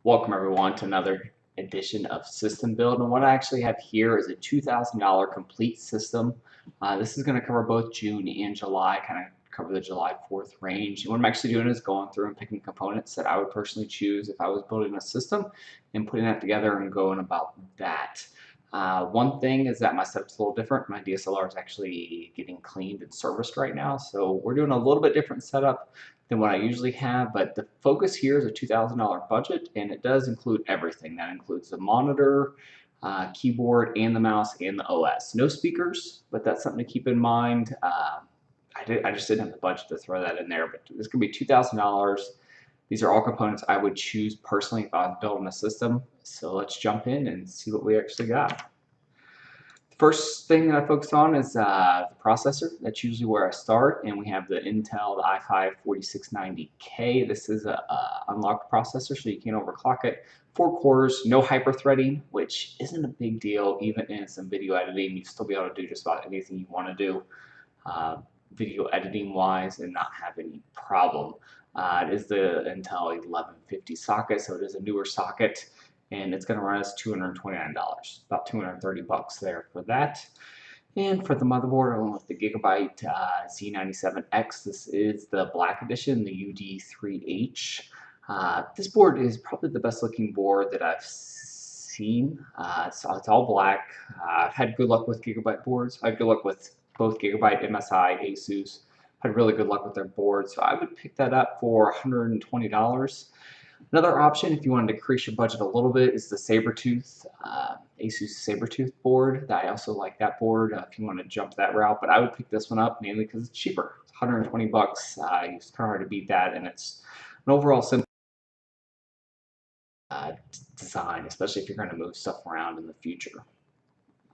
Welcome everyone to another edition of System Build, and what I actually have here is a $2,000 complete system. This is going to cover both June and July, kind of cover the July 4th range. And what I'm actually doing is going through and picking components that I would personally choose if I was building a system and putting that together and going about that. One thing is that my setup's a little different. My DSLR is actually getting cleaned and serviced right now, so we're doing a little bit different setup than what I usually have, but the focus here is a $2,000 budget, and it does include everything. That includes the monitor, keyboard, and the mouse, and the OS. No speakers, but that's something to keep in mind. I just didn't have the budget to throw that in there, but this could be $2,000. These are all components I would choose personally if I was building a system. So let's jump in and see what we actually got. First thing that I focus on is the processor. That's usually where I start, and we have the Intel, the i5 4690K. This is a unlocked processor, so you can't overclock it. 4 cores, no hyper-threading, which isn't a big deal. Even in some video editing, you'll still be able to do just about anything you want to do video editing wise and not have any problem. It is the Intel 1150 socket, so it is a newer socket, and it's going to run us $229, about 230 bucks there for that. And for the motherboard, I went with the Gigabyte Z97X. This is the black edition, the UD3H. This board is probably the best looking board that I've seen. It's all black. I've had good luck with Gigabyte boards. I had good luck with both Gigabyte, MSI, Asus. Had really good luck with their boards, so I would pick that up for $120. Another option, if you want to decrease your budget a little bit, is the Sabertooth, Asus Sabertooth board. I also like that board if you want to jump that route, but I would pick this one up mainly because it's cheaper. It's 120 bucks. It's kind of hard to beat that, and it's an overall simple design, especially if you're going to move stuff around in the future.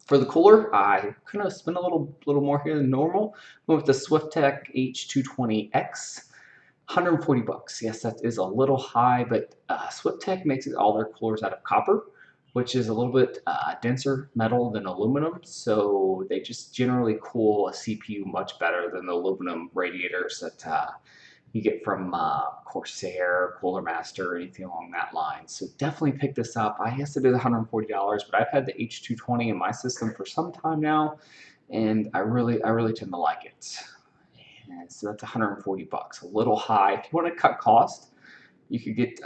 For the cooler, I kind of spent a little more here than normal. Went with the Swiftech H220X. 140 bucks. Yes, that is a little high, but Swiftech makes all their coolers out of copper, which is a little bit denser metal than aluminum, so they just generally cool a CPU much better than the aluminum radiators that you get from Corsair, Cooler Master, anything along that line. So definitely pick this up. I guess it is $140, but I've had the H220 in my system for some time now, and I really tend to like it. And so that's 140 bucks, a little high. If you want to cut cost, you could get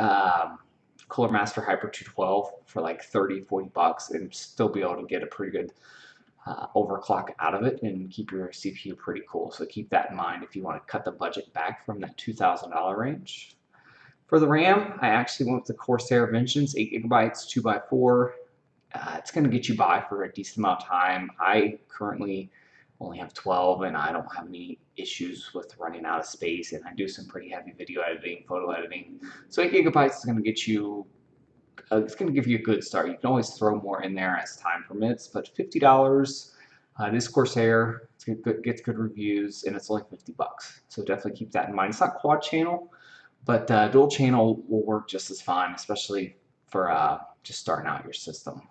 Cooler Master Hyper 212 for like 30-40 bucks and still be able to get a pretty good overclock out of it and keep your CPU pretty cool. So keep that in mind if you want to cut the budget back from that $2,000 range. For the RAM, I actually went with the Corsair Vengeance 8 gigabytes 2x4. It's going to get you by for a decent amount of time. I currently only have 12, and I don't have any issues with running out of space, and I do some pretty heavy video editing, photo editing. So 8 gigabytes is going to get you, it's going to give you a good start. You can always throw more in there as time permits, but $50, this Corsair, gets good reviews, and it's only 50 bucks. So definitely keep that in mind. It's not quad channel, but dual channel will work just as fine, especially for just starting out your system.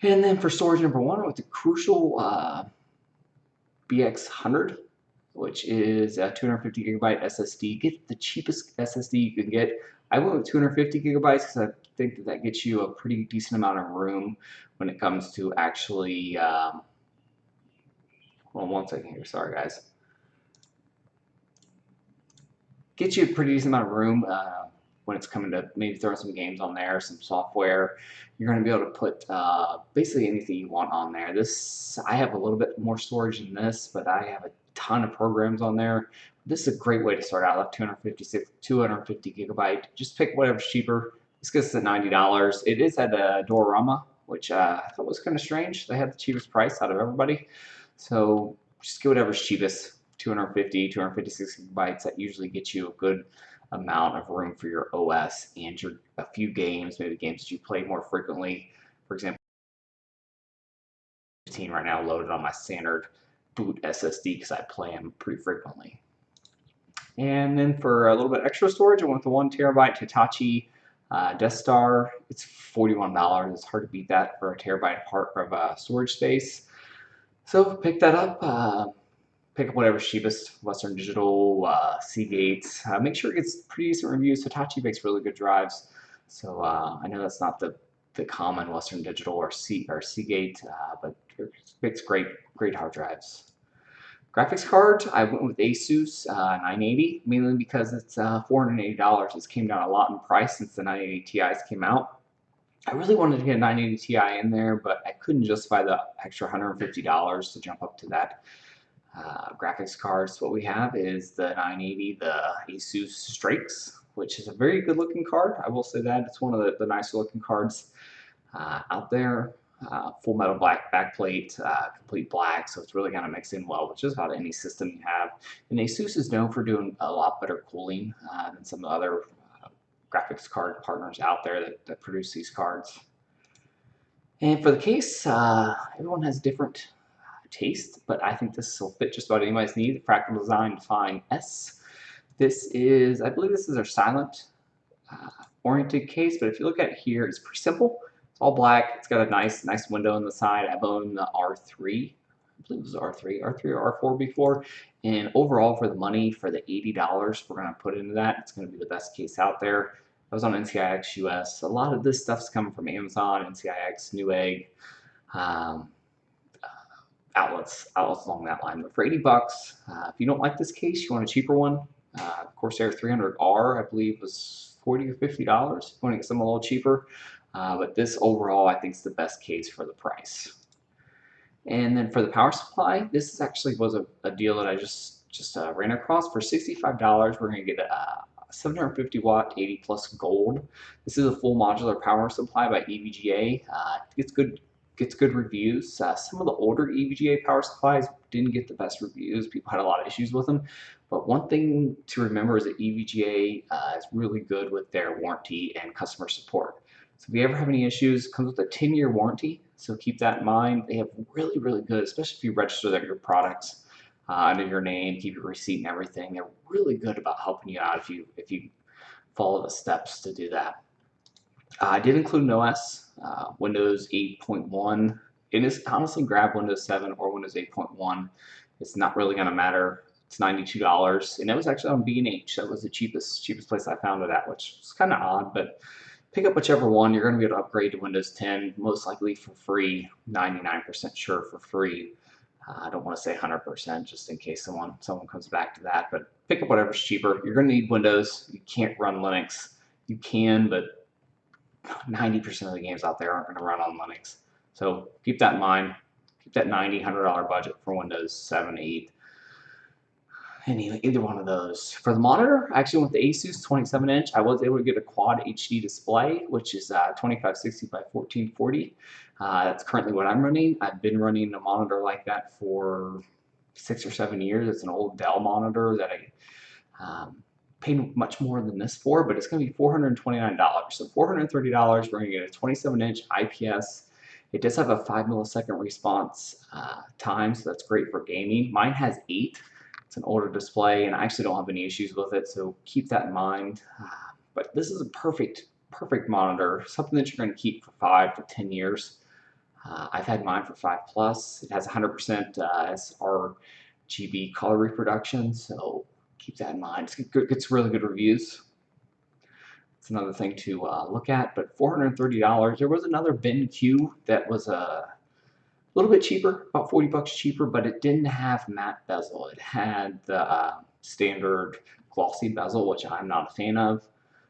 And then for storage number 1, with the Crucial BX100, which is a 250 gigabyte SSD. Get the cheapest SSD you can get. I went with 250 gigabytes because I think that gets you a pretty decent amount of room when it comes to actually, well, one second here, sorry guys. Gets you a pretty decent amount of room when it's coming to maybe throwing some games on there, some software. You're going to be able to put basically anything you want on there. I have a little bit more storage than this, but I have a ton of programs on there. This is a great way to start out, like 250 gigabyte. Just pick whatever's cheaper. This gets at $90. It is at Adorama, which I thought was kind of strange. They have the cheapest price out of everybody. So just get whatever's cheapest. 256 gigabytes. That usually gets you a good amount of room for your OS and a few games, maybe games that you play more frequently. For example, 15 right now loaded on my standard boot SSD because I play them pretty frequently. And then for a little bit extra storage, I went with the 1 terabyte Hitachi Death Star. It's $41. It's hard to beat that for a terabyte of storage space. So pick that up. Pick up whatever's cheapest, Western Digital, Seagate. Make sure it gets pretty decent reviews. Hitachi makes really good drives. So I know that's not the common Western Digital or Seagate, but it's great hard drives. Graphics card, I went with Asus 980, mainly because it's $480. It's came down a lot in price since the 980 Ti's came out. I really wanted to get a 980 Ti in there, but I couldn't justify the extra $150 to jump up to that graphics card. So what we have is the 980, the Asus Strix, which is a very good looking card. I will say that. It's one of the nicer looking cards out there. Full metal black backplate, complete black, so it's really going to mix in well with just about any system you have. And Asus is known for doing a lot better cooling than some of the other graphics card partners out there that produce these cards. And for the case, everyone has different taste, but I think this will fit just about anybody's need. Fractal Design Fine S. This is, I believe this is their silent oriented case, but if you look at it here, it's pretty simple. It's all black. It's got a nice window on the side. I've owned the R3. I believe it was R3 or R4 before. And overall, for the money, for the $80 we're going to put into that, it's going to be the best case out there. I was on NCIX US. A lot of this stuff's coming from Amazon, NCIX, Newegg, outlets along that line. But for 80 bucks, if you don't like this case, you want a cheaper one. Corsair 300R, I believe, was $40 or $50. You want to get something a little cheaper. But this overall, I think, is the best case for the price. And then for the power supply, this actually was a deal that I just ran across. For $65, we're going to get a 750 watt 80 plus gold. This is a full modular power supply by EVGA. Gets good reviews. Some of the older EVGA power supplies didn't get the best reviews. People had a lot of issues with them. But one thing to remember is that EVGA is really good with their warranty and customer support. So if you ever have any issues, it comes with a 10-year warranty. So keep that in mind. They have really good, especially if you register your products under your name, keep your receipt and everything. They're really good about helping you out if you follow the steps to do that. I did include an OS, Windows 8.1. It is honestly grab Windows 7 or Windows 8.1. It's not really going to matter. It's $92, and that was actually on B&H. That was the cheapest place I found it at, which is kind of odd, but pick up whichever one. You're going to be able to upgrade to Windows 10, most likely for free, 99% sure for free. I don't want to say 100% just in case someone comes back to that, but pick up whatever's cheaper. You're going to need Windows. You can't run Linux. You can, but 90% of the games out there aren't going to run on Linux. So keep that in mind. Keep that $90, $100 budget for Windows 7, 8. Either one of those. For the monitor, I actually went the Asus 27-inch. I was able to get a quad HD display, which is 2560 by 1440. That's currently what I'm running. I've been running a monitor like that for 6 or 7 years. It's an old Dell monitor that I paid much more than this for, but it's going to be $429. So $430, we're going to get a 27-inch IPS. It does have a 5 millisecond response time, so that's great for gaming. Mine has 8. It's an older display, and I actually don't have any issues with it, so keep that in mind. But this is a perfect monitor, something that you're going to keep for 5 to 10 years. I've had mine for 5+. It has 100% sRGB color reproduction, so keep that in mind. It gets really good reviews. It's another thing to look at, but $430. There was another BenQ that was a little bit cheaper, about 40 bucks cheaper, but it didn't have matte bezel. It had the standard glossy bezel, which I'm not a fan of.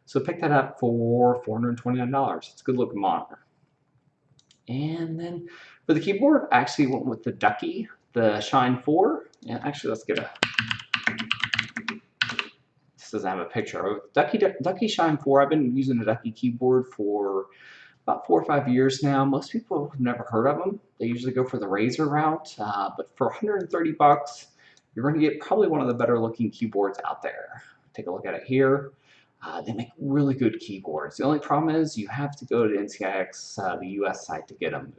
So pick that up for $429. It's a good looking monitor. And then for the keyboard, I actually went with the Ducky, the Shine 4. And actually, let's get a, this doesn't have a picture of Ducky Shine 4. I've been using a Ducky keyboard for about 4 or 5 years now. Most people have never heard of them. They usually go for the Razer route, but for 130 bucks, you're going to get probably one of the better looking keyboards out there. Take a look at it here. They make really good keyboards. The only problem is you have to go to NCIX, the US site, to get them.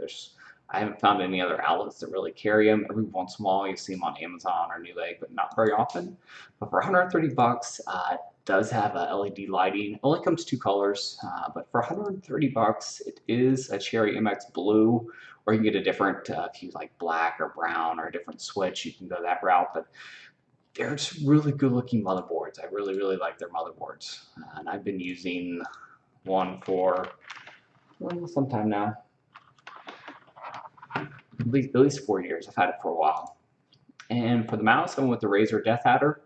I haven't found any other outlets that really carry them. Every once in a while you see them on Amazon or Newegg, but not very often. But for 130 bucks, it does have a LED lighting. It only comes 2 colors, but for 130 bucks, it is a Cherry MX Blue, or you can get a different, if you like black or brown or a different switch, you can go that route. But they're just really good looking motherboards. I really like their motherboards. And I've been using one for some time now. At least 4 years. I've had it for a while. And for the mouse, I went with the Razer Death Adder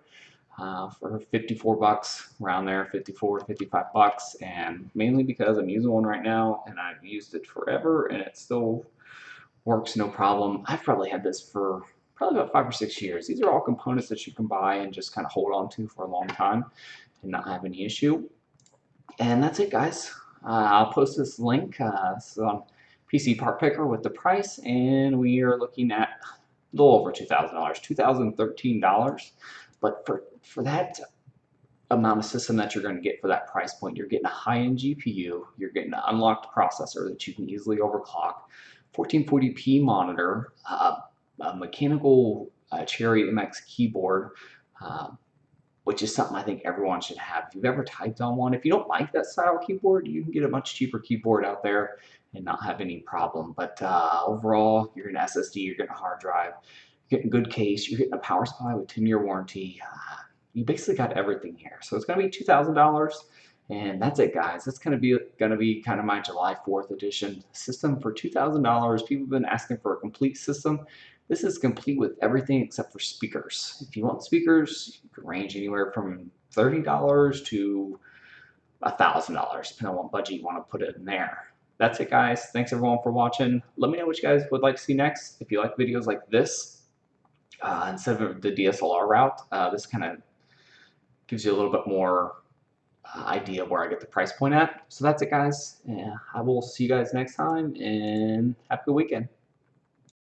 for 54 bucks, around there, 54 to 55 bucks, and mainly because I'm using one right now and I've used it forever and it still works no problem. I've probably had this for probably about 5 or 6 years. These are all components that you can buy and just kind of hold on to for a long time and not have any issue. And that's it, guys. I'll post this link. This is on PC Part Picker with the price, and we are looking at a little over $2,000, $2,013. But for that amount of system that you're going to get for that price point, you're getting a high-end GPU, you're getting an unlocked processor that you can easily overclock, 1440p monitor, a mechanical Cherry MX keyboard, which is something I think everyone should have. If you've ever typed on one, if you don't like that style keyboard, you can get a much cheaper keyboard out there and not have any problem. But overall, you're getting an SSD, you're getting a hard drive, you're getting a good case, you're getting a power supply with 10-year warranty. You basically got everything here. So it's going to be $2,000. And that's it, guys. That's going to be kind of my July 4th edition system for $2,000. People have been asking for a complete system. This is complete with everything except for speakers. If you want speakers, you can range anywhere from $30 to $1,000, depending on what budget you want to put it in there. That's it, guys. Thanks everyone for watching. Let me know what you guys would like to see next. If you like videos like this, instead of the DSLR route, this kind of gives you a little bit more idea of where I get the price point at. So that's it, guys. Yeah, I will see you guys next time, and have a good weekend.